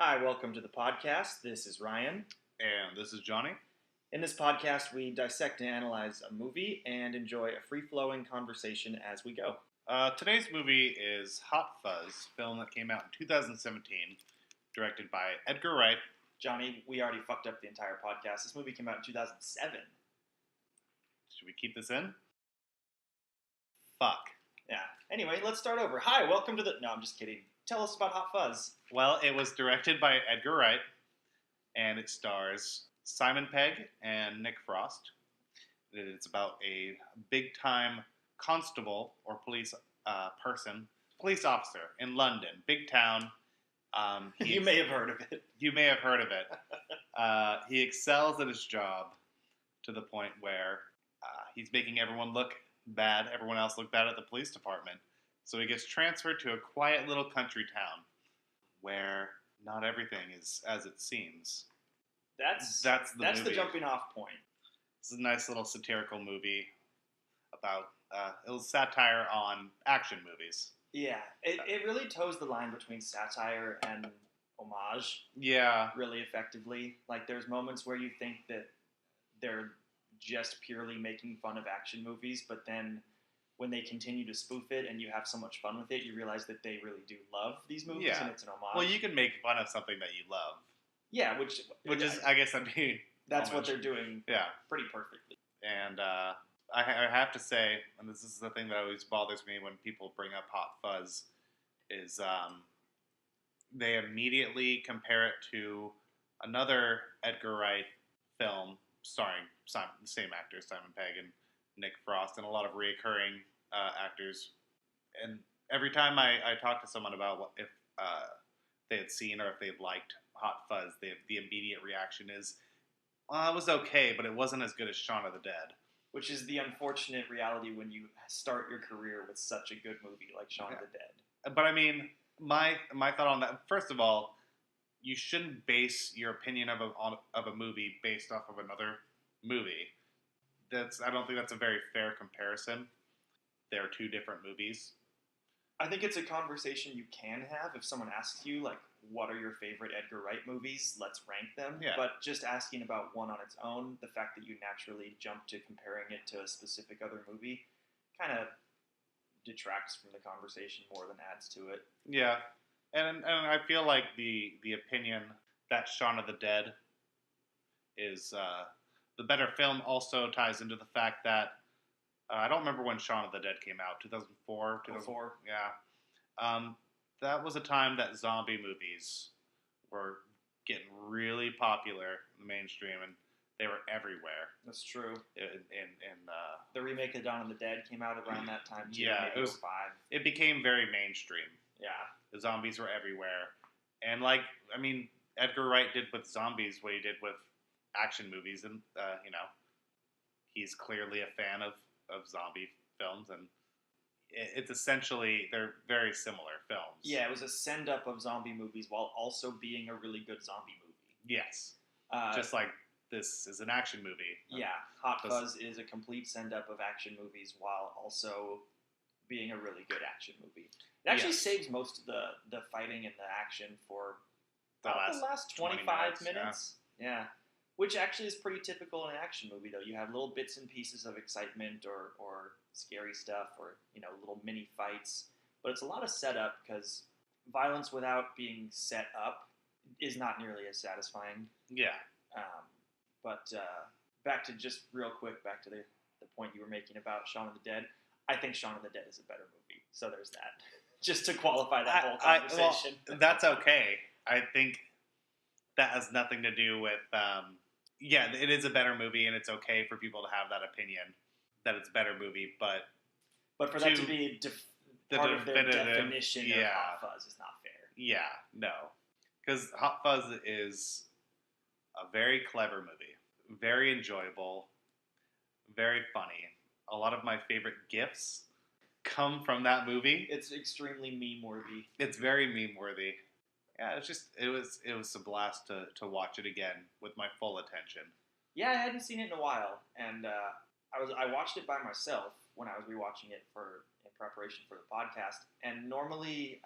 Hi, welcome to the podcast. This is Ryan. And this is Johnny. In this podcast, we dissect and analyze a movie and enjoy a free-flowing conversation as we go. Today's movie is Hot Fuzz, film that came out in 2017, directed by Edgar Wright. Johnny, we already fucked up the entire podcast. This movie came out in 2007. Should we keep this in? Fuck. Yeah. Anyway, let's start over. Hi, welcome to the... No, I'm just kidding. Tell us about Hot Fuzz. Well, it was directed by Edgar Wright, and it stars Simon Pegg and Nick Frost. It's about a big-time constable or police officer in London, big town. You may have heard of it. You may have heard of it. He excels at his job to the point where he's making everyone look bad, everyone else look bad at the police department. So he gets transferred to a quiet little country town where not everything is as it seems. That's the jumping off point. This is a nice little satirical movie about it was satire on action movies. Yeah, it really toes the line between satire and homage. Yeah. Really effectively. Like, there's moments where you think that they're just purely making fun of action movies, but then when they continue to spoof it and you have so much fun with it, you realize that they really do love these movies, and it's an homage. Well, you can make fun of something that you love. Yeah, which is, I guess, that's what they're doing. Yeah, pretty perfectly. And I have to say, and this is the thing that always bothers me when people bring up Hot Fuzz, is they immediately compare it to another Edgar Wright film starring the same actors, Simon Pegg and Nick Frost, and a lot of reoccurring actors. And every time I talk to someone about if they had seen or if they liked Hot Fuzz, the immediate reaction is, well, it was okay, but it wasn't as good as Shaun of the Dead. Which is the unfortunate reality when you start your career with such a good movie like Shaun of the Dead. But I mean, my thought on that, first of all, you shouldn't base your opinion of a movie based off of another movie. I don't think that's a very fair comparison. They're two different movies. I think it's a conversation you can have if someone asks you, like, what are your favorite Edgar Wright movies? Let's rank them. Yeah. But just asking about one on its own, the fact that you naturally jump to comparing it to a specific other movie kind of detracts from the conversation more than adds to it. Yeah. And I feel like the opinion that Shaun of the Dead is the better film also ties into the fact that I don't remember when Shaun of the Dead came out, 2004? 2004. Yeah. That was a time that zombie movies were getting really popular in the mainstream, and they were everywhere. That's true. And the remake of Dawn of the Dead came out around that time too. Yeah, maybe it was 5. It became very mainstream. Yeah. The zombies were everywhere. And, like, I mean, Edgar Wright did with zombies what he did with action movies, and, he's clearly a fan of zombie films, and it's essentially, they're very similar films. Yeah, it was a send-up of zombie movies while also being a really good zombie movie. Yes. Just like this is an action movie. Yeah, Hot Fuzz is a complete send-up of action movies while also being a really good action movie. It actually saves most of the fighting and the action for the last 25 minutes. Yeah. Which actually is pretty typical in an action movie, though. You have little bits and pieces of excitement or scary stuff or, little mini fights. But it's a lot of setup because violence without being set up is not nearly as satisfying. Yeah. But back to the point you were making about Shaun of the Dead. I think Shaun of the Dead is a better movie. So there's that. Just to qualify that whole conversation. That's okay. I think that has nothing to do with... yeah, it is a better movie, and it's okay for people to have that opinion that it's a better movie, but for that to be part of their definition of Hot Fuzz is not fair. Yeah, no. Because Hot Fuzz is a very clever movie, very enjoyable, very funny. A lot of my favorite GIFs come from that movie. It's extremely meme-worthy. It's very meme-worthy. Yeah, it was a blast to watch it again with my full attention. Yeah, I hadn't seen it in a while, and I watched it by myself when I was rewatching it in preparation for the podcast. And normally,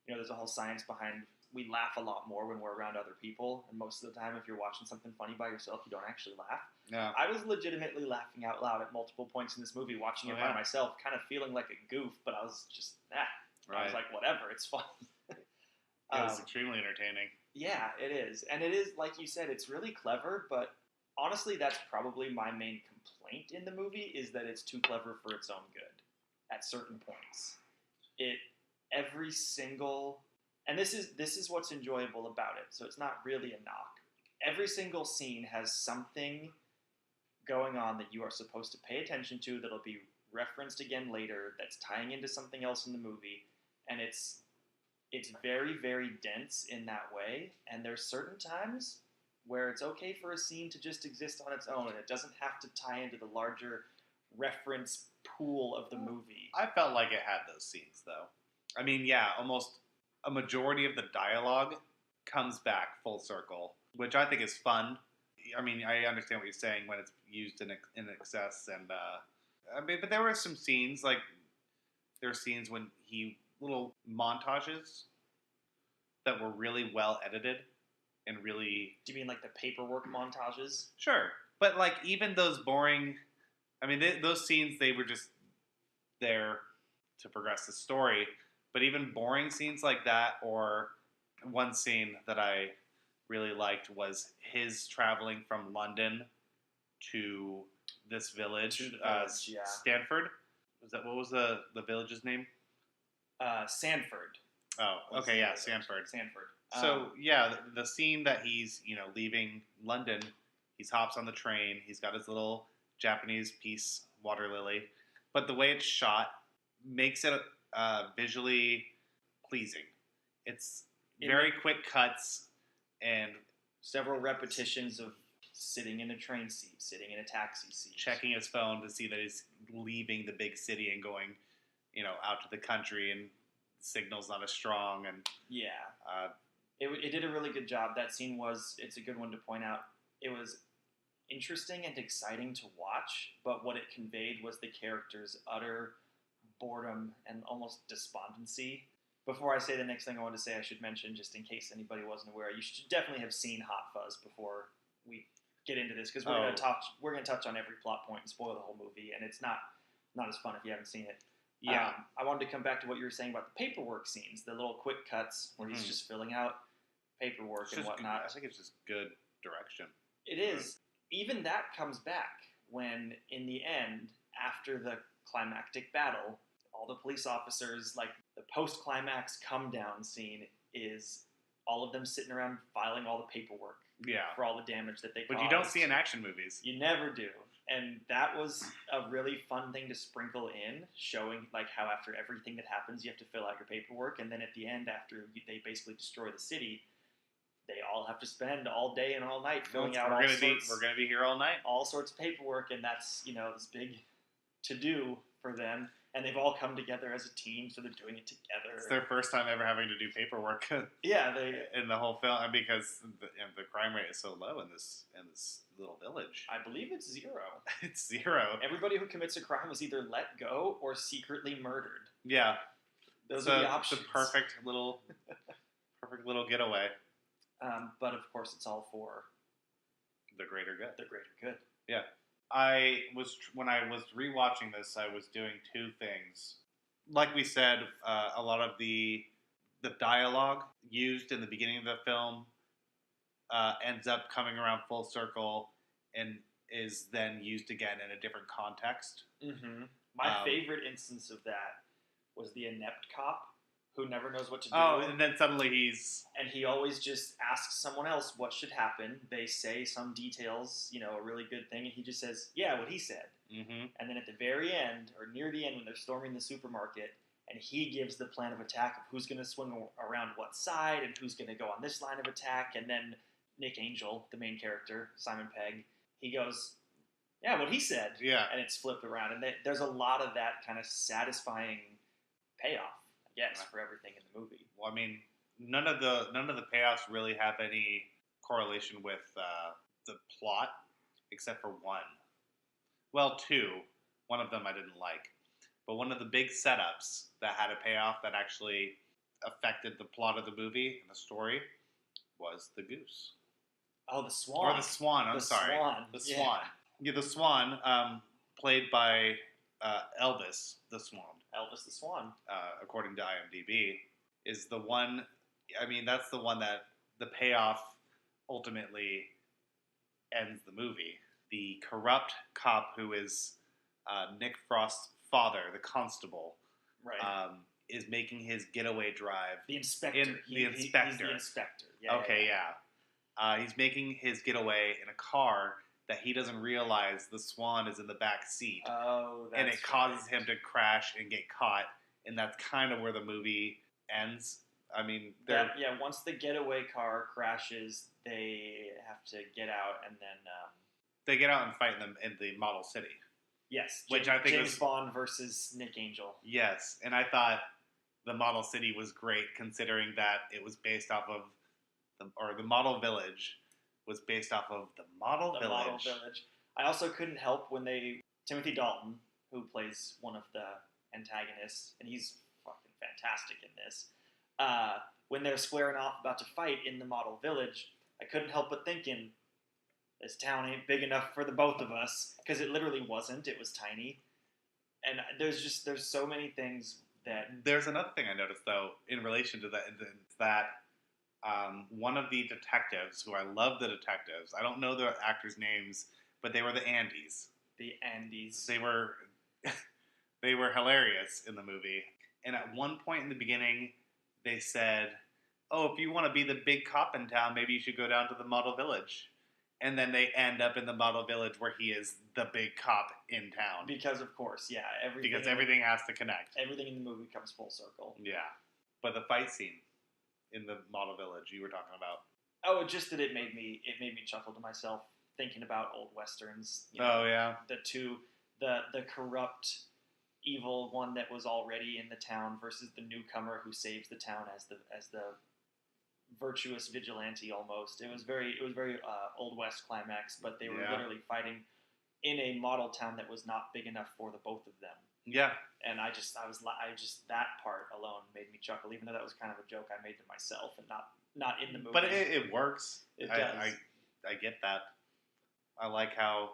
there's a whole science behind we laugh a lot more when we're around other people, and most of the time, if you're watching something funny by yourself, you don't actually laugh. Yeah. I was legitimately laughing out loud at multiple points in this movie, watching it by myself, kind of feeling like a goof, but I was just, I was like, whatever, it's fun. It was extremely entertaining. Yeah, it is. And it is, like you said, it's really clever, but honestly, that's probably my main complaint in the movie, is that it's too clever for its own good at certain points. Every single, and this is what's enjoyable about it, so it's not really a knock. Every single scene has something going on that you are supposed to pay attention to that'll be referenced again later, that's tying into something else in the movie, and it's very, very dense in that way, and there's certain times where it's okay for a scene to just exist on its own, and it doesn't have to tie into the larger reference pool of the movie. I felt like it had those scenes, though. I mean, yeah, almost a majority of the dialogue comes back full circle, which I think is fun. I mean, I understand what you're saying when it's used in excess, and I mean, but there were some scenes, like there were scenes when little montages that were really well edited and really. Do you mean like the paperwork montages? Sure, but like even those boring. I mean, those scenes, they were just there to progress the story. But even boring scenes like that, or one scene that I really liked was his traveling from London to this village, Stanford. What was the village's name? Sanford. Oh, okay, yeah, Sanford. So yeah, the scene that he's leaving London, he hops on the train. He's got his little Japanese peace water lily, but the way it's shot makes it visually pleasing. It's very quick cuts and several repetitions of sitting in a train seat, sitting in a taxi seat, checking his phone to see that he's leaving the big city and going, out to the country, and the signal's not as strong. And it did a really good job. That scene it's a good one to point out. It was interesting and exciting to watch, but what it conveyed was the character's utter boredom and almost despondency. Before I say the next thing I want to say, I should mention, just in case anybody wasn't aware, you should definitely have seen Hot Fuzz before we get into this, because we're going to touch on every plot point and spoil the whole movie, and it's not as fun if you haven't seen it. Yeah. I wanted to come back to what you were saying about the paperwork scenes, the little quick cuts where he's just filling out paperwork and whatnot. I think it's just good direction. It is. Even that comes back when, in the end, after the climactic battle, all the police officers, like the post-climax come-down scene is all of them sitting around filing all the paperwork for all the damage that they caused. But you don't see in action movies. You never do. And that was a really fun thing to sprinkle in, showing like how after everything that happens, you have to fill out your paperwork. And then at the end, after they basically destroy the city, they all have to spend all day and all night filling out we're gonna be here all night. All sorts of paperwork, and that's, this big to-do for them. And they've all come together as a team, so they're doing it together. It's their first time ever having to do paperwork. In the whole film, because the crime rate is so low in this little village. I believe it's 0. It's 0. Everybody who commits a crime is either let go or secretly murdered. Yeah, those are the options. The perfect little getaway. But of course, it's all for the greater good. The greater good. Yeah. When I was rewatching this, I was doing two things. Like we said, a lot of the dialogue used in the beginning of the film ends up coming around full circle and is then used again in a different context. Mm-hmm. My favorite instance of that was the inept cop who never knows what to do. Oh, and then suddenly he always just asks someone else what should happen. They say some details, a really good thing, and he just says, yeah, what he said. Mm-hmm. And then at the very end, or near the end when they're storming the supermarket, and he gives the plan of attack of who's going to swing around what side and who's going to go on this line of attack, and then Nick Angel, the main character, Simon Pegg, he goes, yeah, what he said. Yeah. And it's flipped around. And there's a lot of that kind of satisfying payoff. Yes, for everything in the movie. Well, I mean, none of the payoffs really have any correlation with the plot, except for one. Well, two. One of them I didn't like, but one of the big setups that had a payoff that actually affected the plot of the movie and the story was the goose. Oh, the swan. Or the swan, I'm sorry. Swan. The swan. Yeah, the swan, played by Elvis the Swan. Elvis the Swan. According to IMDb, is the one, I mean, that's the one that the payoff ultimately ends the movie. The corrupt cop who is Nick Frost's father, the constable, right. Is making his getaway drive. The inspector. He's the inspector. Yeah, okay, yeah. He's making his getaway in a car that he doesn't realize the swan is in the back seat. Oh, that's and it causes him to crash and get caught, and that's kind of where the movie ends. I mean, once the getaway car crashes, they have to get out, and then they get out and fight them in the model city. Yes, which I think James was Bond versus Nick Angel. Yes, and I thought the model city was great, considering that it was based off of the model village was based off of the model village. I also couldn't help when Timothy Dalton, who plays one of the antagonists, and he's fucking fantastic in this. When they're squaring off about to fight in the model village, I couldn't help but thinking, this town ain't big enough for the both of us, because it literally wasn't. It was tiny, and there's so many things that. There's another thing I noticed though in relation to that, that one of the detectives, who I love the detectives, I don't know the actors' names, but they were the Andes. The Andes. They were they were hilarious in the movie, and at one point in the beginning, they said, "Oh, if you want to be the big cop in town, maybe you should go down to the model village." And then they end up in the model village where he is the big cop in town. Because, of course, yeah. Everything has to connect. Everything in the movie comes full circle. Yeah. But the fight scene in the model village you were talking about. Oh, just that it made me chuckle to myself thinking about old westerns. Oh, yeah. The corrupt, evil one that was already in the town versus the newcomer who saves the town as the virtuous vigilante almost. It was very Old West climax, but they were literally fighting in a model town that was not big enough for the both of them. Yeah. And I just that part alone made me chuckle, even though that was kind of a joke I made to myself and not in the movie. But it works. It does. I get that. I like how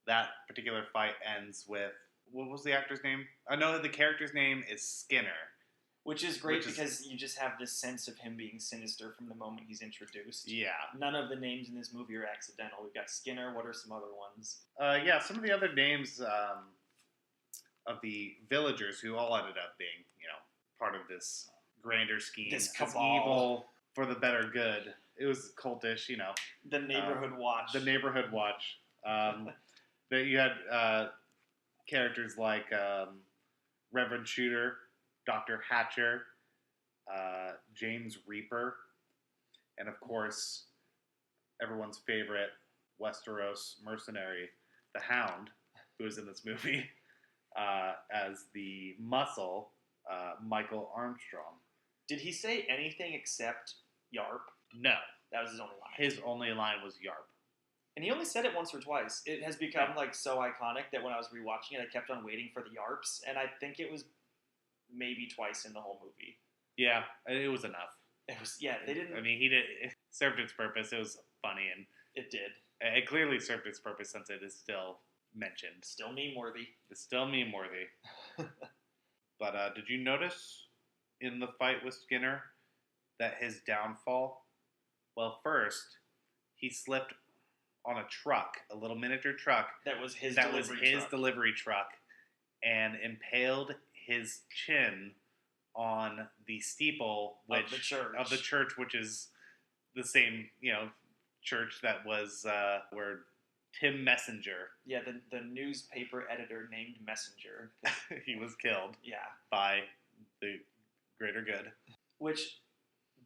that particular fight ends with, what was the actor's name? I know that the character's name is Skinner. Which is great because you just have this sense of him being sinister from the moment he's introduced. Yeah. None of the names in this movie are accidental. We've got Skinner. What are some other ones? Some of the other names of the villagers who all ended up being, part of this grander scheme. This cabal. Evil for the better good. It was cultish, The Neighborhood Watch. The Neighborhood Watch. That you had characters like Reverend Shooter, Dr. Hatcher, James Reaper, and of course, everyone's favorite Westeros mercenary, the Hound, who is in this movie, as the muscle, Michael Armstrong. Did he say anything except Yarp? No. That was his only line. His only line was Yarp. And he only said it once or twice. It has become so iconic that when I was rewatching it, I kept on waiting for the Yarps, and I think it was maybe twice in the whole movie. Yeah, it was enough. It was, they didn't... I mean, it served its purpose. It was funny, and... It did. It clearly served its purpose since it is still mentioned. Still meme-worthy. It's still meme-worthy. But did you notice in the fight with Skinner that his downfall... Well, first, he slipped on a truck, a little miniature truck. That was his delivery truck, and impaled his chin on the steeple of the church, which is the same, church that was where Tim Messenger. Yeah, the newspaper editor named Messenger. He was killed. Yeah. By the greater good. Which,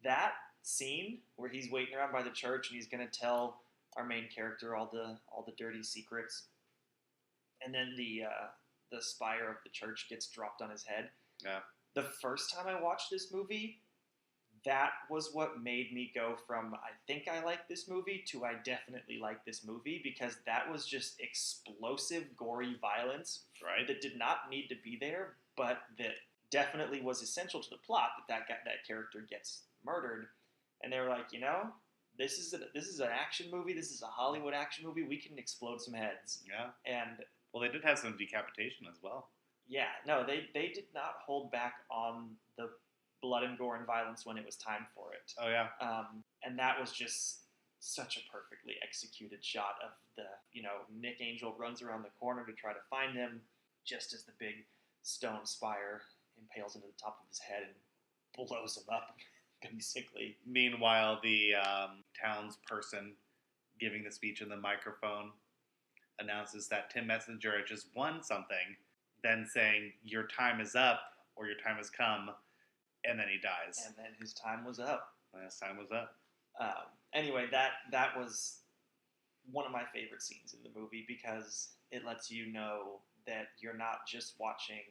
that scene where he's waiting around by the church and he's going to tell our main character all the dirty secrets, and then the spire of the church gets dropped on his head. Yeah. The first time I watched this movie, that was what made me go from I think I like this movie to I definitely like this movie, because that was just explosive, gory violence, right? That did not need to be there, but that definitely was essential to the plot that character gets murdered, and they were like, this is an action movie. This is a Hollywood action movie. We can explode some heads. Yeah. And well, they did have some decapitation as well. Yeah, no, they did not hold back on the blood and gore and violence when it was time for it. Oh yeah. And that was just such a perfectly executed shot of Nick Angel runs around the corner to try to find him, just as the big stone spire impales into the top of his head and blows him up, basically. Meanwhile, the townsperson giving the speech in the microphone announces that Tim Messenger had just won something, then saying, "Your time is up," or "Your time has come," and then he dies. And then his time was up. His time was up. Anyway, that was one of my favorite scenes in the movie because it lets you know that you're not just watching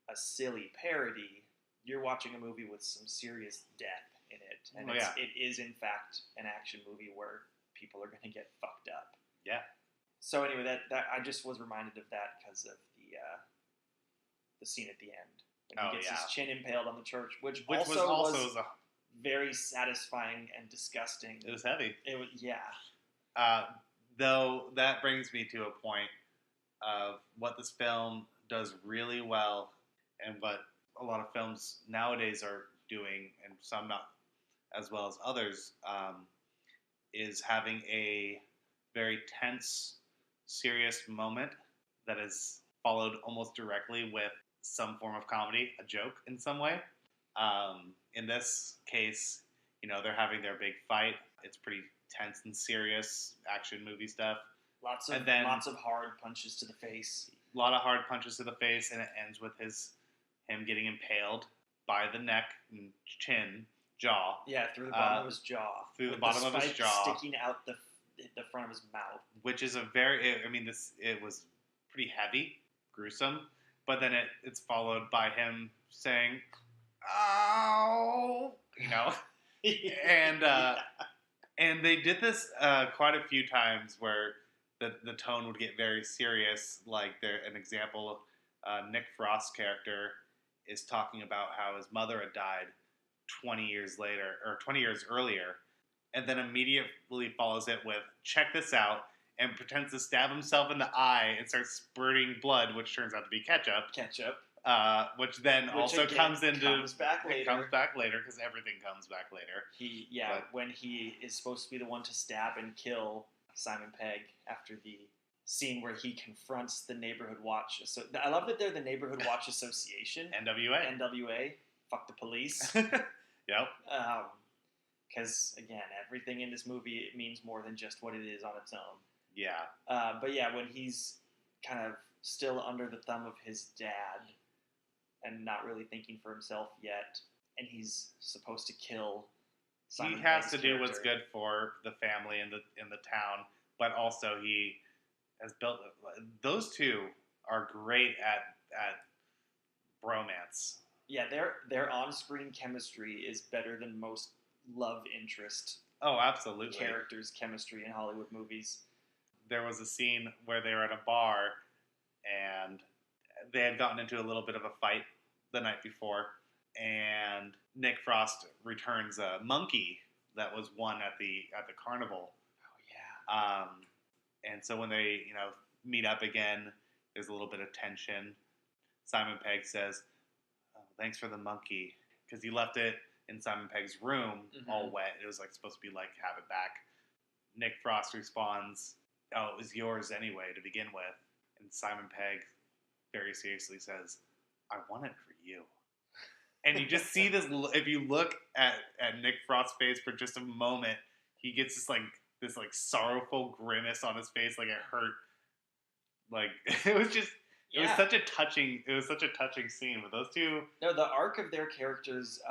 a silly parody. You're watching a movie with some serious death in it. And it is, in fact, an action movie where people are going to get fucked up. Yeah. So anyway, that I just was reminded of that because of the scene at the end. When he gets his chin impaled on the church, which also was very satisfying and disgusting. It was heavy. It was, yeah. Though that brings me to a point of what this film does really well, and what a lot of films nowadays are doing, and some not as well as others, is having a very tense, serious moment that is followed almost directly with some form of comedy, a joke in some way. In this case, they're having their big fight. It's pretty tense and serious action movie stuff. Lots of hard punches to the face. A lot of hard punches to the face, and it ends with him getting impaled by the neck and jaw. Yeah, through the bottom of his jaw. Through the bottom of his jaw, sticking out the front of his mouth. Which is it was pretty heavy, gruesome, but then it's followed by him saying, "Ow," and they did this quite a few times where the tone would get very serious. Like an example, Nick Frost's character is talking about how his mother had died 20 years earlier, and then immediately follows it with, "Check this out," and pretends to stab himself in the eye and starts spurting blood, which turns out to be ketchup. Which comes back later because everything comes back later. When he is supposed to be the one to stab and kill Simon Pegg after the scene where he confronts the Neighborhood Watch. So I love that they're the Neighborhood Watch Association. NWA. Fuck the police. Yep. Because again, everything in this movie means more than just what it is on its own. Yeah. But yeah, when he's kind of still under the thumb of his dad and not really thinking for himself yet, and he's supposed to kill Simon he has Pegg's to do character. What's good for the family in the town, but also he has built. Those two are great at bromance. Yeah, their on-screen chemistry is better than most love interest. Oh, absolutely. Characters' chemistry in Hollywood movies. There was a scene where they were at a bar and they had gotten into a little bit of a fight the night before, and Nick Frost returns a monkey that was won at the carnival. Oh yeah. And so when they meet up again, there's a little bit of tension. Simon Pegg says, "Oh, thanks for the monkey," because he left it in Simon Pegg's room, all wet. It was supposed to be have it back. Nick Frost responds, "Oh, it was yours anyway to begin with." And Simon Pegg very seriously says, "I won it for you." And you just see this, if you look at Nick Frost's face for just a moment, he gets this sorrowful grimace on his face, like it hurt. It was just, it was such a touching scene with those two. No, the arc of their characters,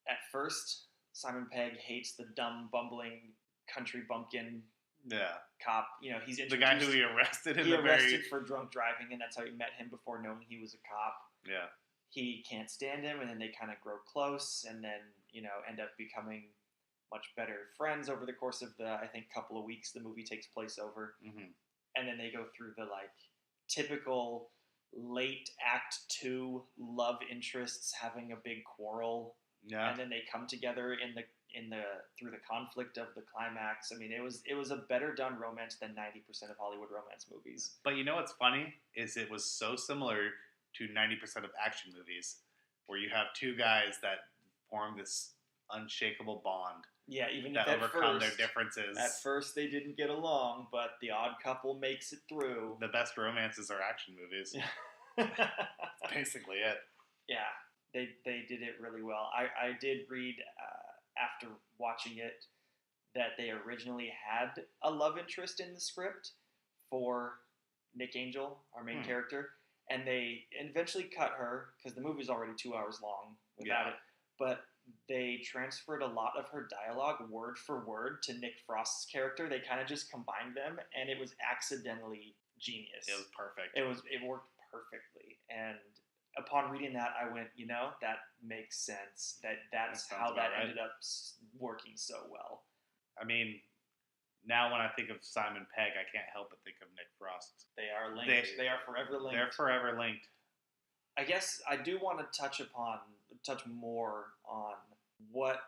at first, Simon Pegg hates the dumb, bumbling country bumpkin cop. He's introduced, the guy who he arrested for drunk driving, and that's how he met him before knowing he was a cop. Yeah. He can't stand him, and then they kind of grow close, and then, end up becoming much better friends over the course of the, I think, couple of weeks the movie takes place over. Mm-hmm. And then they go through the, typical late Act 2 love interests having a big quarrel, and then they come together in the through the conflict of the climax. I mean, it was a better done romance than 90% of Hollywood romance movies. But you know what's funny is it was so similar to 90% of action movies, where you have two guys that form this unshakable bond. Yeah, even that if overcome their differences. At first, they didn't get along, but the odd couple makes it through. The best romances are action movies. That's basically it. Yeah, they did it really well. I did read after watching it that they originally had a love interest in the script for Nick Angel, our main character, and they eventually cut her because the movie's already 2 hours long without it. But they transferred a lot of her dialogue word for word to Nick Frost's character. They kind of just combined them, and it was accidentally genius. It was perfect. It worked perfectly. And upon reading that, I went, that makes sense. That's how that ended up working so well. I mean, now when I think of Simon Pegg, I can't help but think of Nick Frost. They are linked. They are forever linked. They're forever linked. I guess I do want to touch more on what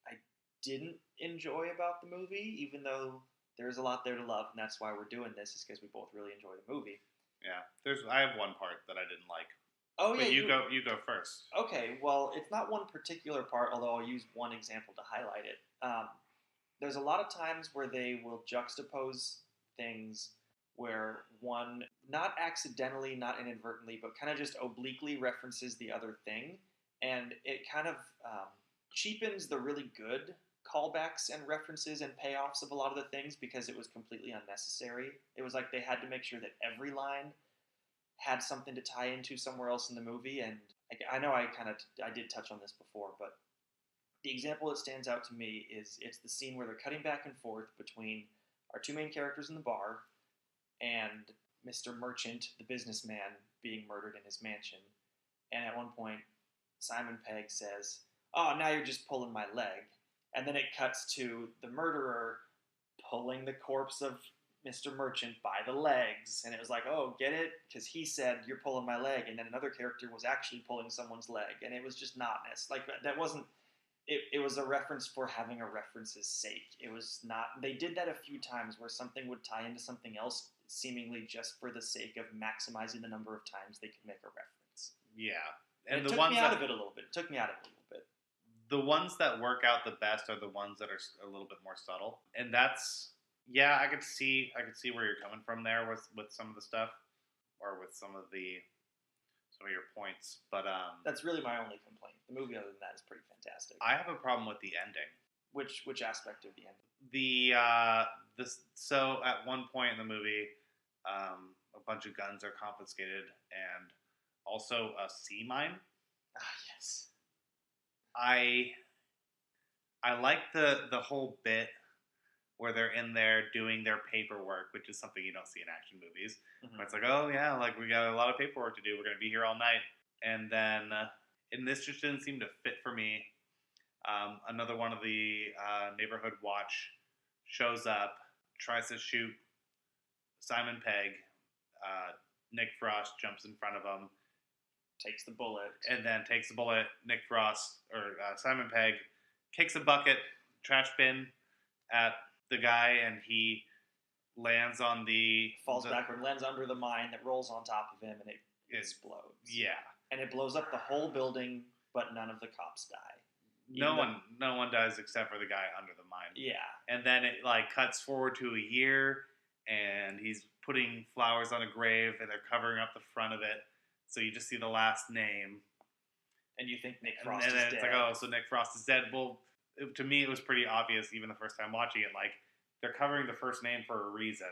I didn't enjoy about the movie, even though there's a lot there to love, and that's why we're doing this, is because we both really enjoy the movie. Yeah, I have one part that I didn't like. Oh, but yeah. You go first. Okay, well, it's not one particular part, although I'll use one example to highlight it. There's a lot of times where they will juxtapose things where one, not accidentally, not inadvertently, but kind of just obliquely references the other thing, and it kind of cheapens the really good callbacks and references and payoffs of a lot of the things because it was completely unnecessary. It was like they had to make sure that every line had something to tie into somewhere else in the movie, and I know I did touch on this before, but the example that stands out to me is it's the scene where they're cutting back and forth between our two main characters in the bar and Mr. Merchant, the businessman, being murdered in his mansion. And at one point, Simon Pegg says, "Oh, now you're just pulling my leg." And then it cuts to the murderer pulling the corpse of Mr. Merchant by the legs. And it was like, oh, get it? Because he said, "You're pulling my leg." And then another character was actually pulling someone's leg. And it was just not like that wasn't. It was a reference for having a reference's sake. It was not. They did that a few times where something would tie into something else, seemingly just for the sake of maximizing the number of times they could make a reference. Yeah, and it took me out of it a little bit. The ones that work out the best are the ones that are a little bit more subtle, and that's I could see where you're coming from there with some of the stuff, or with some of your points, but that's really my only complaint. The movie, other than that, is pretty fantastic. I have a problem with the ending. Which aspect of the ending? So at one point in the movie, a bunch of guns are confiscated, and also a sea mine. Ah, yes. I like the whole bit where they're in there doing their paperwork, which is something you don't see in action movies. Mm-hmm. It's like, oh yeah, like we got a lot of paperwork to do. We're going to be here all night. And then, and this just didn't seem to fit for me. Another one of the neighborhood watch shows up, tries to shoot Simon Pegg. Nick Frost jumps in front of him. Takes the bullet. And then takes the bullet. Nick Frost, or Simon Pegg, kicks a bucket, trash bin at the guy, and he lands on falls backward, lands under the mine that rolls on top of him, and it explodes. Yeah. And it blows up the whole building, but none of the cops die. No one dies except for the guy under the mine. Yeah. And then it cuts forward to a year, and he's putting flowers on a grave, and they're covering up the front of it, so you just see the last name. And you think Nick Frost is dead. And it's like, oh, so Nick Frost is dead. Well, to me, it was pretty obvious, even the first time watching it, they're covering the first name for a reason.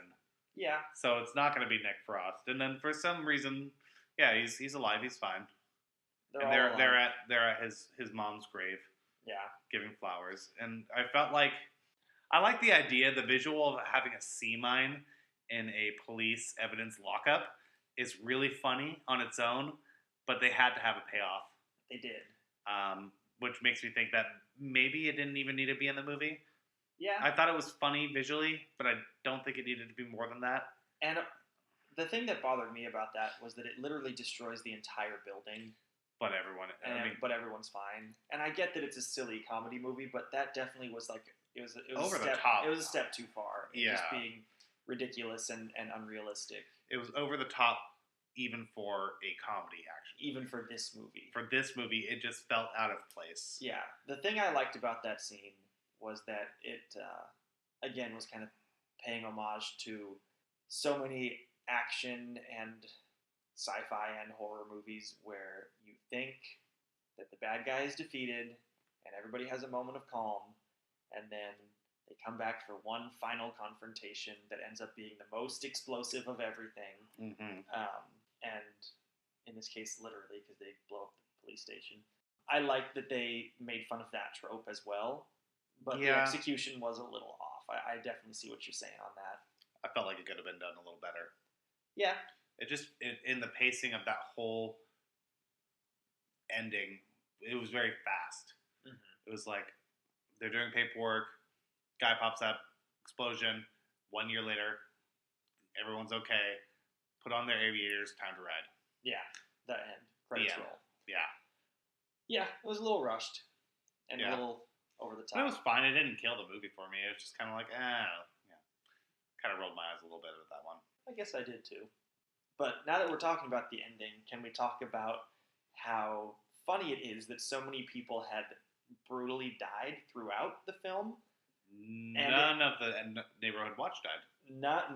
Yeah. So it's not going to be Nick Frost. And then for some reason, yeah, he's alive. He's fine. They're at his mom's grave. Yeah. Giving flowers. And I felt like I like the idea, the visual of having a sea mine in a police evidence lockup is really funny on its own, but they had to have a payoff. They did. Which makes me think that maybe it didn't even need to be in the movie. Yeah. I thought it was funny visually, but I don't think it needed to be more than that. And The thing that bothered me about that was that it literally destroys the entire building. But everyone's fine. And I get that it's a silly comedy movie, but that definitely was like it was over a step, the top. It was a step too far. Yeah, just being ridiculous and unrealistic. It was over the top, even for a comedy action. Even for this movie. For this movie, it just felt out of place. Yeah, the thing I liked about that scene was that it again was kind of paying homage to so many action and sci-fi and horror movies where you think that the bad guy is defeated and everybody has a moment of calm, and then they come back for one final confrontation that ends up being the most explosive of everything. Mm-hmm. And in this case, literally, because they blow up the police station. I like that they made fun of that trope as well, but the execution was a little off. I definitely see what you're saying on that. I felt like it could have been done a little better. Yeah. In the pacing of that whole ending, it was very fast. Mm-hmm. It was like they're doing paperwork, guy pops up, explosion. 1 year later, everyone's okay. Put on their aviators, time to ride. Yeah, the end. Credits roll. Yeah. Yeah, it was a little rushed and a little over the top. But it was fine. It didn't kill the movie for me. It was just kind of like, kind of rolled my eyes a little bit with that one. I guess I did too. But now that we're talking about the ending, can we talk about how funny it is that so many people had brutally died throughout the film? None of the neighborhood watch died.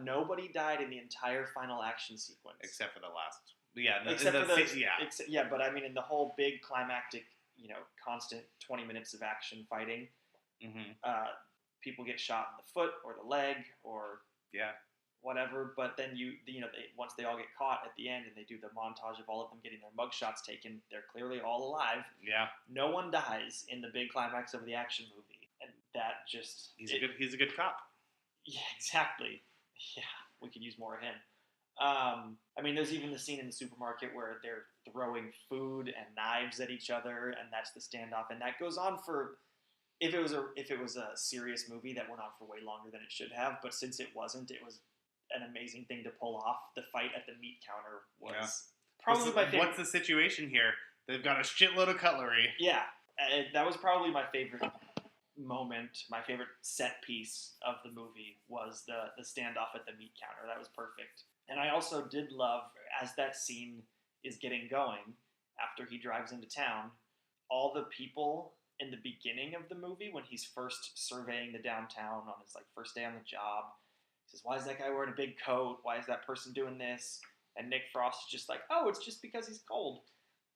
Nobody died in the entire final action sequence, except for the last. Yeah, but I mean, in the whole big climactic, constant 20 minutes of action fighting, people get shot in the foot or the leg or whatever. But then once they all get caught at the end and they do the montage of all of them getting their mugshots taken, they're clearly all alive. Yeah, no one dies in the big climax of the action movie, and that just he's a good cop. Yeah, exactly. Yeah, we could use more of him. I mean, there's even the scene in the supermarket where they're throwing food and knives at each other, and that's the standoff, and that goes on for. If it was a serious movie, that went on for way longer than it should have. But since it wasn't, it was an amazing thing to pull off. The fight at the meat counter was probably my favorite. What's the situation here? They've got a shitload of cutlery. Yeah, that was probably my favorite moment. My favorite set piece of the movie was the standoff at the meat counter. That was perfect. And I also did love, as that scene is getting going, after he drives into town, all the people in the beginning of the movie, when he's first surveying the downtown on his first day on the job, he says, "Why is that guy wearing a big coat? Why is that person doing this?" And Nick Frost is just like, "Oh, it's just because he's cold."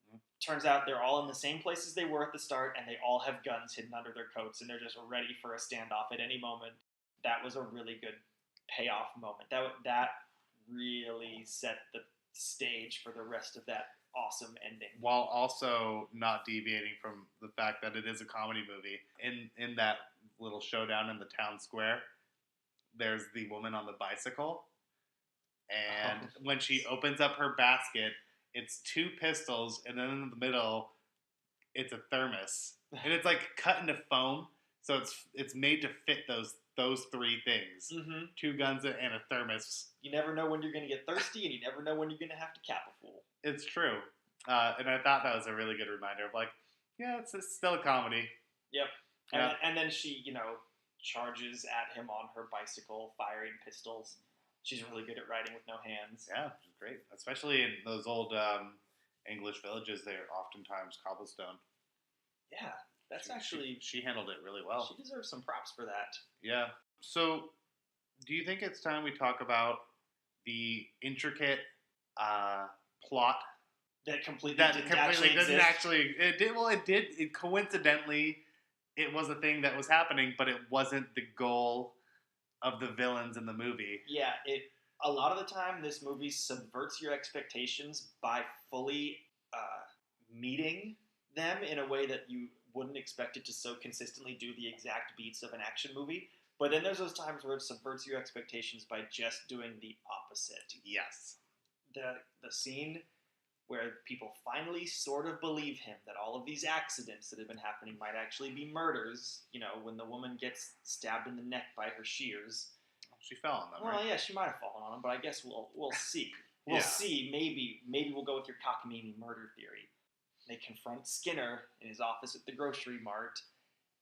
Mm-hmm. Turns out they're all in the same places they were at the start, and they all have guns hidden under their coats, and they're just ready for a standoff at any moment. That was a really good payoff moment. That really set the stage for the rest of that awesome ending. While also not deviating from the fact that it is a comedy movie. In that little showdown in the town square, there's the woman on the bicycle. And when she opens up her basket, it's 2 pistols, and then in the middle, it's a thermos. And it's cut into foam, so it's made to fit those 3 things. Mm-hmm. 2 guns and a thermos. You never know when you're going to get thirsty, and you never know when you're going to have to cap a fool. It's true. And I thought that was a really good reminder of it's still a comedy. Yep. And then she, charges at him on her bicycle, firing pistols. She's really good at riding with no hands. Yeah, she's great. Especially in those old English villages, they're oftentimes cobblestone. Yeah, she handled it really well. She deserves some props for that. Yeah. So, do you think it's time we talk about the intricate plot that completely doesn't actually? It did. Well, it did. It coincidentally, it was a thing that was happening, but it wasn't the goal of the villains in the movie. Yeah, a lot of the time this movie subverts your expectations by fully meeting them in a way that you wouldn't expect it to so consistently do the exact beats of an action movie. But then there's those times where it subverts your expectations by just doing the opposite. Yes. The scene where people finally sort of believe him that all of these accidents that have been happening might actually be murders. When the woman gets stabbed in the neck by her shears. She fell on them, well, right? yeah, she might have fallen on them, but I guess we'll see. We'll Yeah. see. Maybe we'll go with your cockamamie murder theory. They confront Skinner in his office at the grocery mart,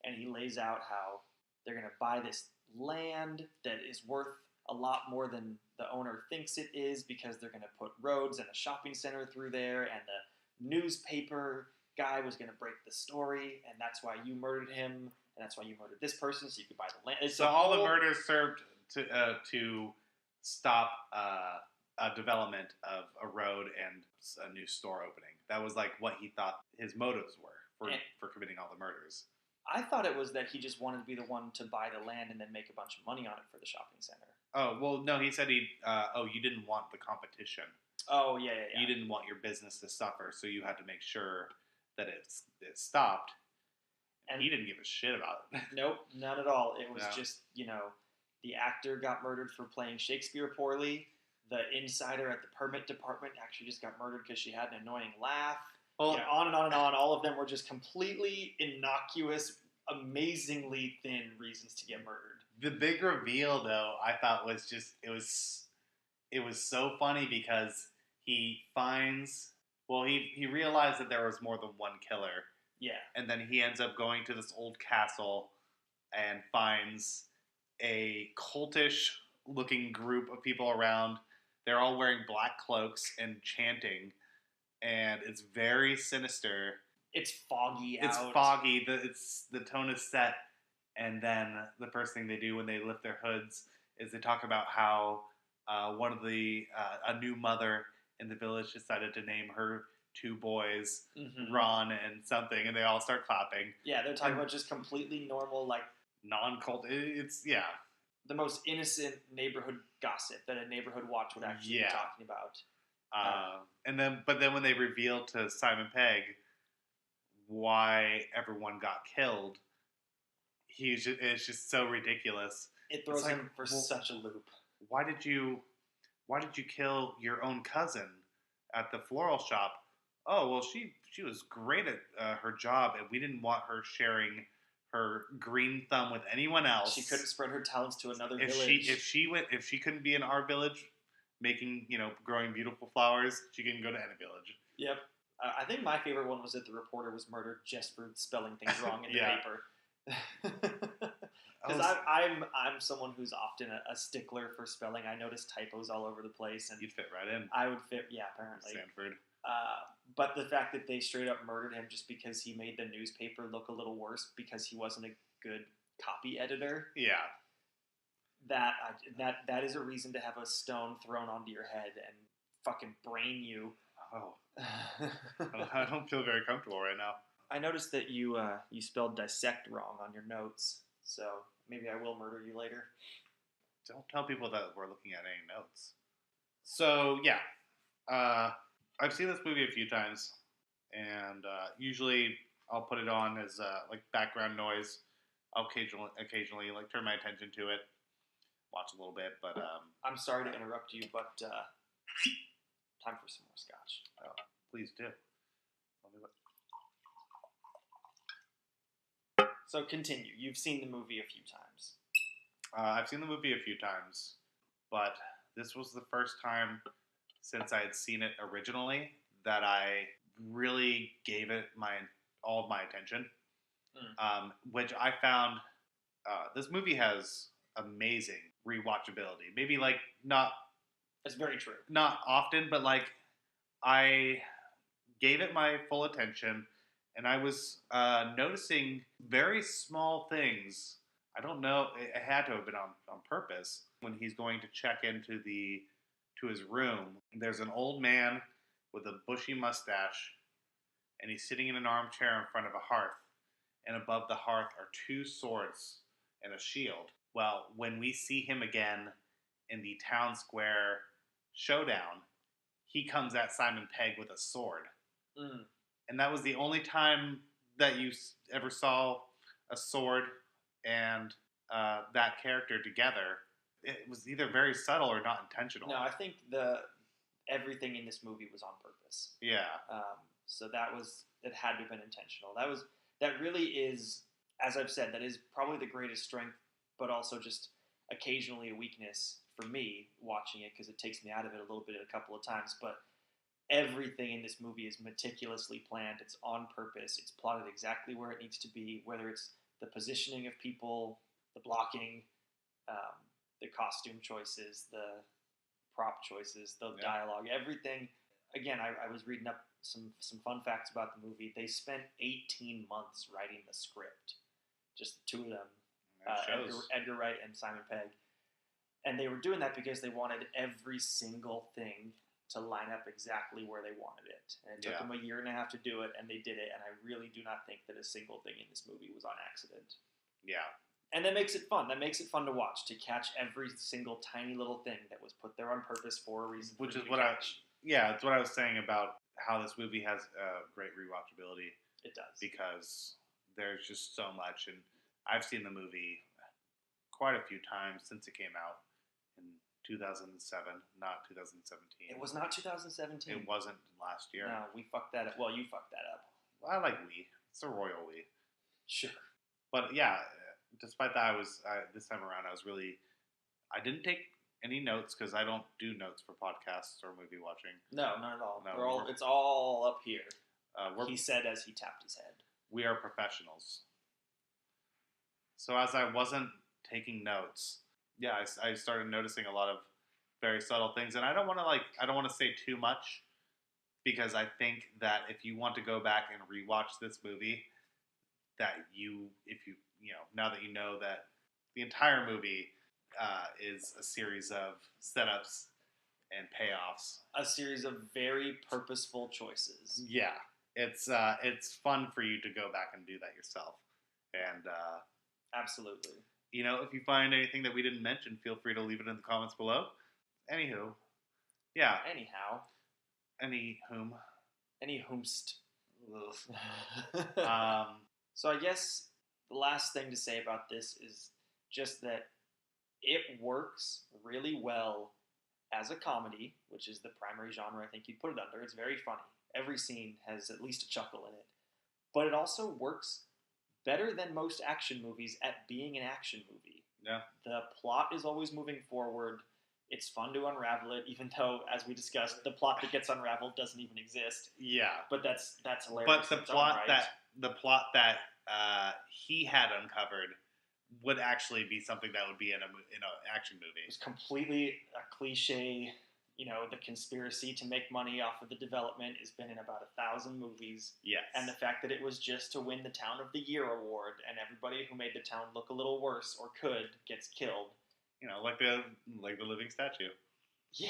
and he lays out how they're going to buy this land that is worth a lot more than the owner thinks it is because they're going to put roads and a shopping center through there, and the newspaper guy was going to break the story, and that's why you murdered him, and that's why you murdered this person, so you could buy the land. So all the murders served to stop a development of a road and a new store opening. That was like what he thought his motives were for committing all the murders. I thought it was that he just wanted to be the one to buy the land and then make a bunch of money on it for the shopping center. Oh, well, no, he said you didn't want the competition. Oh, yeah. You didn't want your business to suffer, so you had to make sure that it stopped. And he didn't give a shit about it. Nope, not at all. It was just, the actor got murdered for playing Shakespeare poorly. The insider at the permit department actually just got murdered because she had an annoying laugh. Well, on and on and on. All of them were just completely innocuous, amazingly thin reasons to get murdered. The big reveal, though, I thought was just it was so funny because he realized that there was more than one killer. Yeah. And then he ends up going to this old castle and finds a cultish-looking group of people around. They're all wearing black cloaks and chanting, and it's very sinister. It's foggy out. It's foggy. The tone is set, and then the first thing they do when they lift their hoods is they talk about how a new mother in the village decided to name her two boys, Ron and something, and they all start clapping. Yeah, they're talking about just completely normal, like non-cult. It's the most innocent neighborhood gossip that a neighborhood watch would actually be talking about. But then when they reveal to Simon Pegg why everyone got killed, it's just so ridiculous. It throws him for such a loop. Why did you kill your own cousin at the floral shop? Oh, well, she was great at her job, and we didn't want her sharing her green thumb with anyone else. She couldn't spread her talents to another village. If she couldn't be in our village, making growing beautiful flowers, she couldn't go to any village. Yep. I think my favorite one was that the reporter was murdered just for spelling things wrong in the paper. Because I'm someone who's often a stickler for spelling. I notice typos all over the place, and you'd fit right in. I would fit, apparently. Sanford. But the fact that they straight up murdered him just because he made the newspaper look a little worse because he wasn't a good copy editor. Yeah. That is a reason to have a stone thrown onto your head and fucking brain you. Oh. I don't feel very comfortable right now. I noticed that you spelled dissect wrong on your notes, so maybe I will murder you later. Don't tell people that we're looking at any notes. So, yeah. I've seen this movie a few times, and usually I'll put it on as like background noise. I'll occasionally like turn my attention to it, watch a little bit, but I'm sorry to interrupt you, but time for some more scotch. Oh, please do. So continue. You've seen the movie a few times. I've seen the movie a few times, but this was the first time since I had seen it originally that I really gave it all of my attention, which I found this movie has amazing rewatchability. Maybe like not. That's very true. Not often, but like I gave it my full attention, and I was noticing very small things. I don't know. It had to have been on purpose. When he's going to check into his room, there's an old man with a bushy mustache, and he's sitting in an armchair in front of a hearth, and above the hearth are two swords and a shield. Well, when we see him again in the town square showdown, he comes at Simon Pegg with a sword. And that was the only time that you ever saw a sword and that character together. It was either very subtle or not intentional. No, I think everything in this movie was on purpose. Yeah. So it had to have been intentional. That really is, as I've said, that is probably the greatest strength, but also just occasionally a weakness for me watching it because it takes me out of it a little bit a couple of times, but everything in this movie is meticulously planned. It's on purpose. It's plotted exactly where it needs to be, whether it's the positioning of people, the blocking, the costume choices, the prop choices, the dialogue, everything. Again, I was reading up some fun facts about the movie. They spent 18 months writing the script, just the two of them, Edgar Wright and Simon Pegg. And they were doing that because they wanted every single thing to line up exactly where they wanted it. And it took them a year and a half to do it, and they did it. And I really do not think that a single thing in this movie was on accident. Yeah. And that makes it fun. That makes it fun to watch, to catch every single tiny little thing that was put there on purpose for a reason. Which is what it's what I was saying about how this movie has great rewatchability. It does. Because there's just so much. And I've seen the movie quite a few times since it came out in 2007, not 2017. It was not 2017. It wasn't last year. No, we fucked that up. Well, you fucked that up. Well, I like we. It's a royal we. Sure. But yeah, despite that, this time around, I didn't take any notes because I don't do notes for podcasts or movie watching. No, not at all. No, it's all up here. He said as he tapped his head. We are professionals. So as I wasn't taking notes, I started noticing a lot of very subtle things, and I don't want to say too much because I think that if you want to go back and rewatch this movie, that now that you know that the entire movie is a series of setups and payoffs, a series of very purposeful choices. Yeah, it's fun for you to go back and do that yourself, and absolutely. If you find anything that we didn't mention, feel free to leave it in the comments below. Anywho, yeah. Anyhow. Any whomst. So I guess the last thing to say about this is just that it works really well as a comedy, which is the primary genre I think you'd put it under. It's very funny. Every scene has at least a chuckle in it. But it also works better than most action movies at being an action movie. Yeah. The plot is always moving forward. It's fun to unravel it, even though, as we discussed, the plot that gets unraveled doesn't even exist. Yeah. But that's hilarious. But the plot that he had uncovered would actually be something that would be in an action movie. It was completely a cliche. The conspiracy to make money off of the development has been in about 1,000 movies. Yes. And the fact that it was just to win the Town of the Year award, and everybody who made the town look a little worse or could gets killed. Like the living statue. Yeah.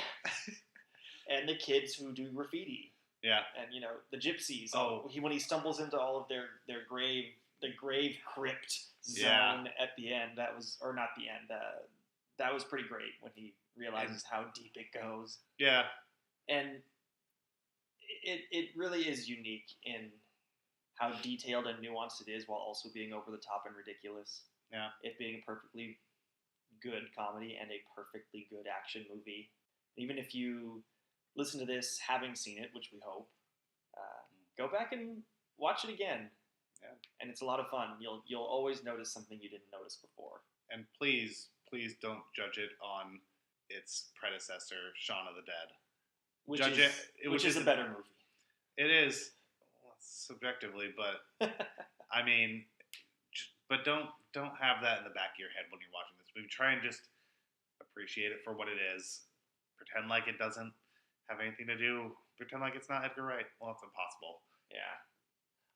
And the kids who do graffiti. Yeah. And the gypsies. Oh, when he stumbles into all of their the grave crypt zone at the end. That was, or not the end. That was pretty great when he realizes how deep it goes. Yeah. And it really is unique in how detailed and nuanced it is, while also being over the top and ridiculous. Yeah. It being a perfectly good comedy and a perfectly good action movie. Even if you listen to this having seen it, which we hope, go back and watch it again. Yeah. And it's a lot of fun. You'll always notice something you didn't notice before. And please don't judge it on its predecessor, Shaun of the Dead. Which is a better movie. It is, subjectively, but I mean, but don't have that in the back of your head when you're watching this movie. Try and just appreciate it for what it is. Pretend like it doesn't have anything to do. Pretend like it's not Edgar Wright. Well, it's impossible. Yeah.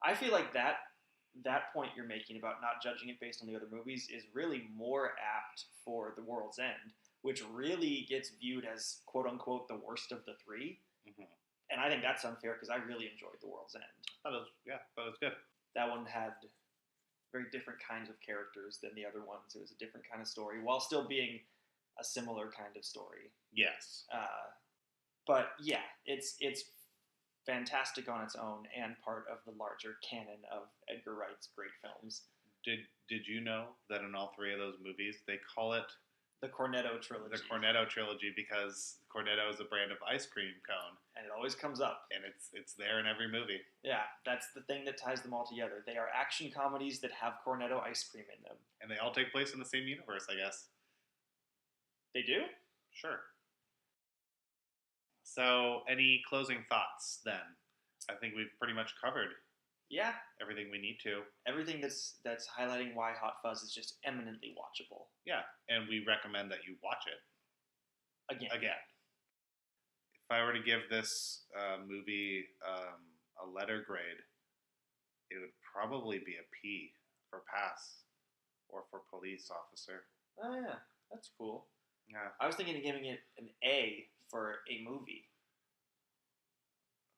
I feel like that point you're making about not judging it based on the other movies is really more apt for The World's End, which really gets viewed as quote-unquote the worst of the three. Mm-hmm. And I think that's unfair because I really enjoyed The World's End. That was good. That one had very different kinds of characters than the other ones. It was a different kind of story while still being a similar kind of story. Yes. But yeah, it's fantastic on its own and part of the larger canon of Edgar Wright's great films. Did you know that in all three of those movies they call it the Cornetto trilogy? The Cornetto trilogy, because Cornetto is a brand of ice cream cone, and it always comes up. And it's there in every movie. Yeah, that's the thing that ties them all together. They are action comedies that have Cornetto ice cream in them, and they all take place in the same universe, I guess. They do? Sure. So, any closing thoughts then? I think we've pretty much covered everything we need to. Everything that's highlighting why Hot Fuzz is just eminently watchable. Yeah, and we recommend that you watch it. Again. If I were to give this movie a letter grade, it would probably be a P for pass or for police officer. Oh, yeah. That's cool. Yeah. I was thinking of giving it an A for a movie.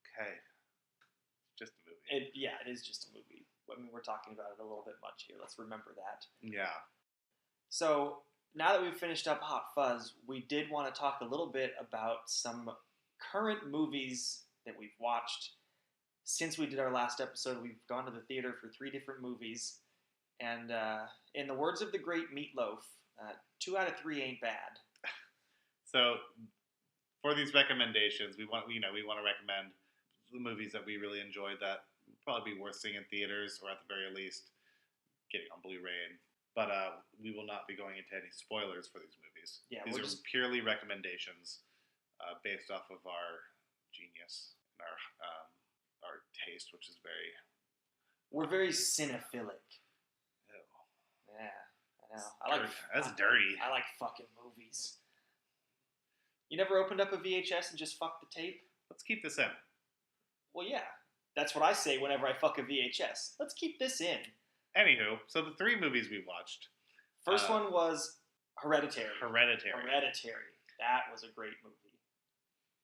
Okay. Just a movie. It is just a movie. I mean, we're talking about it a little bit much here. Let's remember that. Yeah. So, now that we've finished up Hot Fuzz, we did want to talk a little bit about some current movies that we've watched. Since we did our last episode, we've gone to the theater for 3 different movies. And in the words of the great Meatloaf, 2 out of 3 ain't bad. So, for these recommendations, we want to recommend the movies that we really enjoyed that would probably be worth seeing in theaters, or at the very least, getting on Blu-ray. But we will not be going into any spoilers for these movies. Yeah, these are purely recommendations based off of our genius and our taste, which is very... We're very cinephilic. Ew. Yeah, I know. That's dirty. I like fucking movies. You never opened up a VHS and just fucked the tape? Let's keep this in. Well, yeah. That's what I say whenever I fuck a VHS. Let's keep this in. Anywho, so the 3 movies we watched. First one was Hereditary. Hereditary. That was a great movie.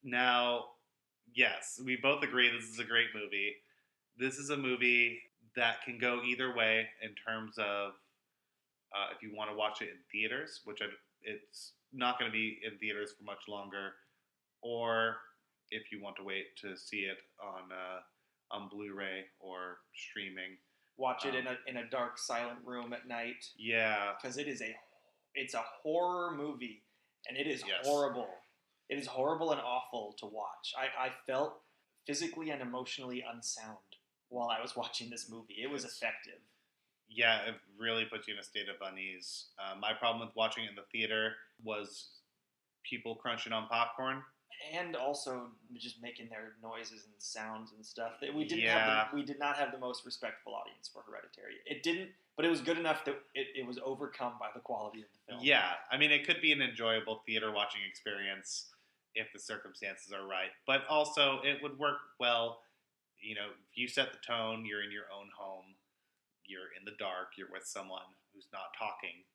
Now, yes, we both agree this is a great movie. This is a movie that can go either way in terms of if you want to watch it in theaters, which it's not going to be in theaters for much longer, or if you want to wait to see it on Blu-ray or streaming. Watch it in a dark, silent room at night. Yeah, because it's a horror movie, and it is horrible. It is horrible and awful to watch. I felt physically and emotionally unsound while I was watching this movie. It was effective. Yeah, it really puts you in a state of unease. My problem with watching it in the theater was people crunching on popcorn. And also just making their noises and sounds and stuff. We did not have the most respectful audience for Hereditary. It didn't, but it was good enough that it was overcome by the quality of the film. Yeah, I mean, it could be an enjoyable theater watching experience if the circumstances are right. But also, it would work well, if you set the tone, you're in your own home, you're in the dark, you're with someone who's not talking.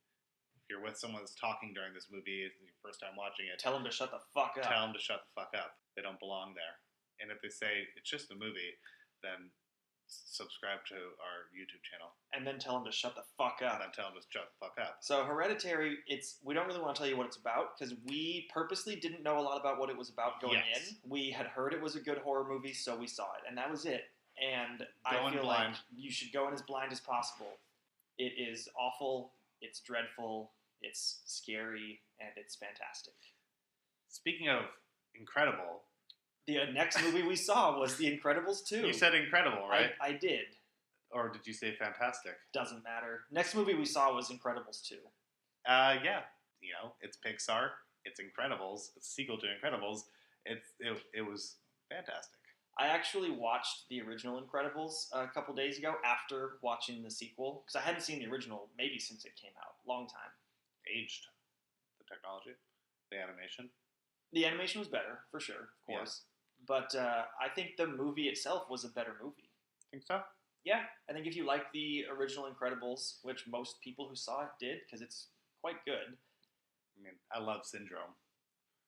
If you're with someone that's talking during this movie, it's your first time watching it, tell them to shut the fuck up. Tell them to shut the fuck up. They don't belong there. And if they say it's just a movie, then subscribe to our YouTube channel. And then tell them to shut the fuck up. And then tell them to shut the fuck up. So Hereditary, we don't really want to tell you what it's about because we purposely didn't know a lot about what it was about going in. We had heard it was a good horror movie, so we saw it, and that was it. And I feel like you should go in as blind as possible. It is awful. It's dreadful. It's scary, and it's fantastic. Speaking of incredible, the next movie we saw was The Incredibles 2. You said incredible, right? I did. Or did you say fantastic? Doesn't matter. Next movie we saw was Incredibles 2. Yeah. It's Pixar. It's Incredibles. It's a sequel to Incredibles. It was fantastic. I actually watched the original Incredibles a couple days ago after watching the sequel because I hadn't seen the original maybe since it came out. Long time. Aged. The technology. The animation. The animation was better, for sure, of course. Yeah. But I think the movie itself was a better movie. Think so? Yeah. I think if you like the original Incredibles, which most people who saw it did, because it's quite good. I mean, I love Syndrome.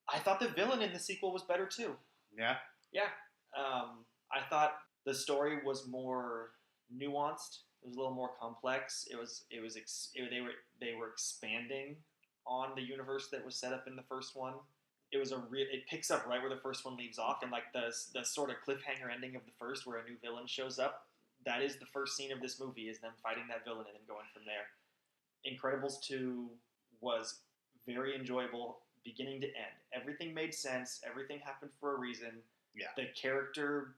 I thought the villain in the sequel was better, too. Yeah? Yeah. I thought the story was more nuanced. It was a little more complex. They were expanding on the universe that was set up in the first one. It picks up right where the first one leaves off, and like the sort of cliffhanger ending of the first, where a new villain shows up. That is the first scene of this movie, is them fighting that villain and then going from there. Incredibles 2 was very enjoyable, beginning to end. Everything made sense. Everything happened for a reason. Yeah. The character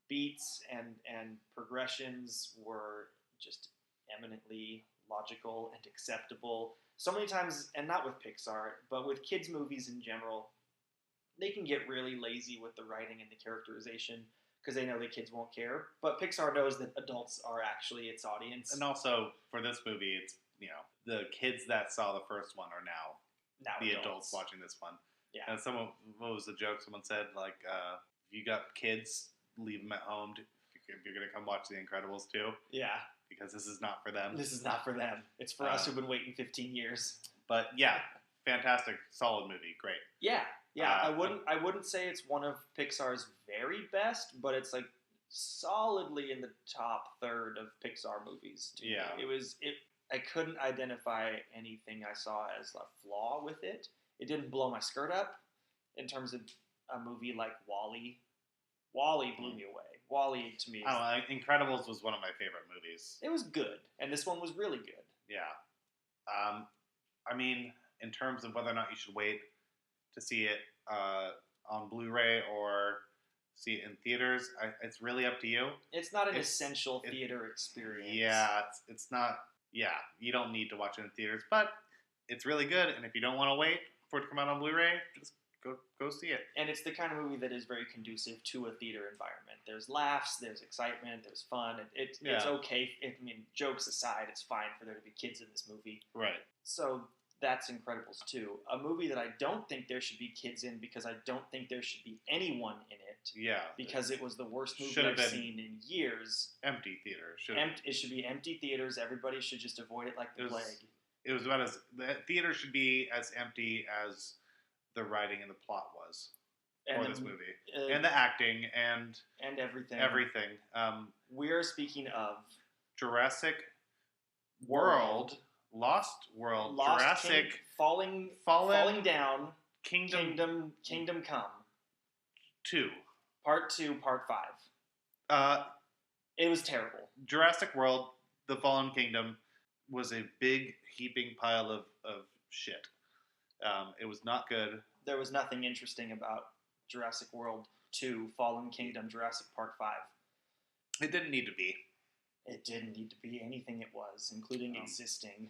beats and progressions were just eminently logical and acceptable. so many times, and not with Pixar, but with kids' movies in general, they can get really lazy with the writing and the characterization because they know the kids won't care. But Pixar knows that adults are actually its audience. And also, for this movie, it's, the kids that saw the first one are now the adults watching this one. Yeah. And what was the joke? Someone said, like, if you got kids, leave them at home if you're going to come watch The Incredibles too. Yeah. Because this is not for them. This is not for them. It's for us who've been waiting 15 years. But yeah, fantastic, solid movie, great. Yeah. I wouldn't say it's one of Pixar's very best, but it's like solidly in the top third of Pixar movies. Yeah. I couldn't identify anything I saw as a flaw with it. It didn't blow my skirt up in terms of a movie like WALL-E. WALL-E blew me away. WALL-E to me. Incredibles was one of my favorite movies. It was good, and this one was really good. Yeah. I mean, in terms of whether or not you should wait to see it on Blu-ray or see it in theaters, it's really up to you. It's not an essential theater experience. Yeah, it's not. Yeah, you don't need to watch it in theaters, but it's really good. And if you don't want to wait for it to come out on Blu-ray, just go see it. And it's the kind of movie that is very conducive to a theater environment. There's laughs, there's excitement, there's fun. It's okay. Jokes aside, it's fine for there to be kids in this movie. Right. So that's Incredibles 2. A movie that I don't think there should be kids in because I don't think there should be anyone in it. Yeah. Because it was the worst movie I've seen in years. Empty theater. It should be empty theaters. Everybody should just avoid it like the plague. It was about the theater should be as empty as the writing and the plot was for this movie. And the acting and everything. Everything. We are speaking of Jurassic World. Lost World, Jurassic, falling down, Kingdom Come, 2, Part 2, Part 5. It was terrible. Jurassic World, The Fallen Kingdom was a big heaping pile of shit. It was not good. There was nothing interesting about Jurassic World 2, Fallen Kingdom, Jurassic Park 5. It didn't need to be. It didn't need to be anything it was, including existing.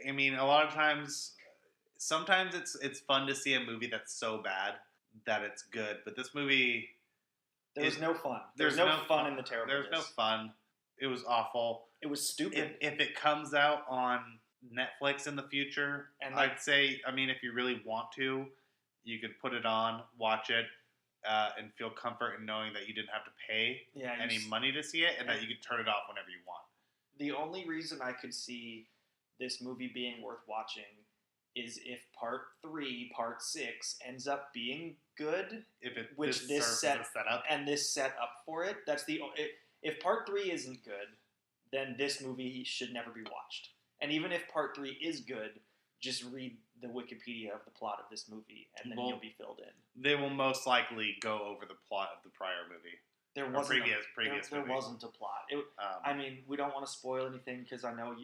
I mean, a lot of times, sometimes it's fun to see a movie that's so bad that it's good, but this movie... There's no fun. There's no fun in the terribleness. There's no fun. It was awful. It was stupid. If it comes out on Netflix in the future, and I'd say, if you really want to, you could put it on, watch it, and feel comfort in knowing that you didn't have to pay any money to see it, and that you could turn it off whenever you want. The only reason I could see this movie being worth watching is if Part 3, Part 6 ends up being good, this set up for it. If Part 3 isn't good, then this movie should never be watched. And even if Part 3 is good, just read the Wikipedia of the plot of this movie, and then you'll be filled in. They will most likely go over the plot of the prior movie. There wasn't a plot. We don't want to spoil anything because I know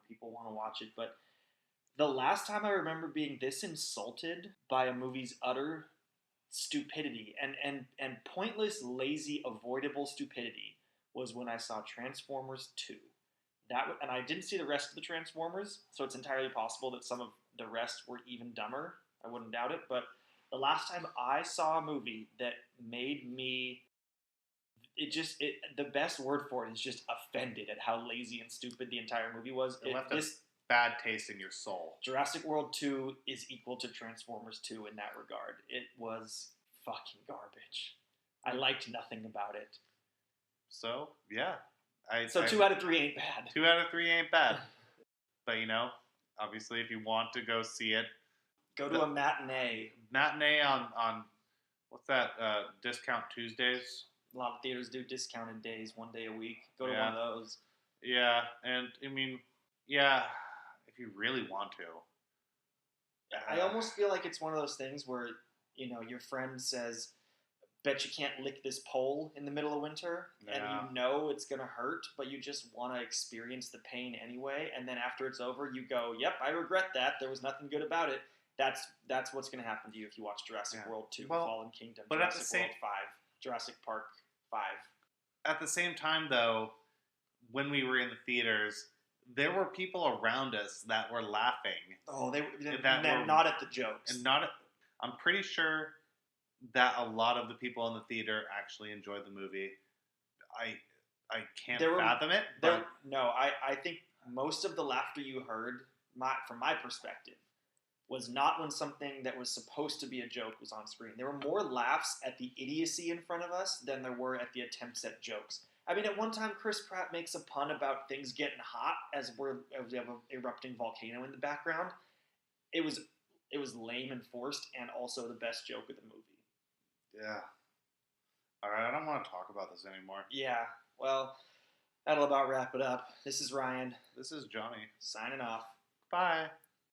people want to watch it. But the last time I remember being this insulted by a movie's utter stupidity and pointless, lazy, avoidable stupidity was when I saw Transformers 2. And I didn't see the rest of the Transformers, so it's entirely possible that some of the rest were even dumber. I wouldn't doubt it. But the last time I saw a movie that made me... the best word for it is just offended at how lazy and stupid the entire movie was. It left a bad taste in your soul. Jurassic World 2 is equal to Transformers 2 in that regard. It was fucking garbage. I liked nothing about it. So, yeah. 2 out of 3 ain't bad. 2 out of 3 ain't bad. But, obviously if you want to go see it... Go to a matinee. Matinee on what's that, Discount Tuesdays? A lot of theaters do discounted days, 1 day a week. Go to one of those. Yeah, and if you really want to. I almost feel like it's one of those things where, your friend says, bet you can't lick this pole in the middle of winter, and it's going to hurt, but you just want to experience the pain anyway, and then after it's over, you go, yep, I regret that. There was nothing good about it. That's what's going to happen to you if you watch Jurassic World 2, Fallen Kingdom, but Jurassic World 5, Jurassic Park 5. At the same time, though, when we were in the theaters, there were people around us that were laughing. Oh, not at the jokes. And I'm pretty sure that a lot of the people in the theater actually enjoyed the movie. I can't fathom it. I think most of the laughter you heard, from my perspective, was not when something that was supposed to be a joke was on screen. There were more laughs at the idiocy in front of us than there were at the attempts at jokes. I mean, at one time, Chris Pratt makes a pun about things getting hot as we have an erupting volcano in the background. It was lame and forced, and also the best joke of the movie. Yeah. All right, I don't want to talk about this anymore. Yeah, well, that'll about wrap it up. This is Ryan. This is Johnny. Signing off. Bye.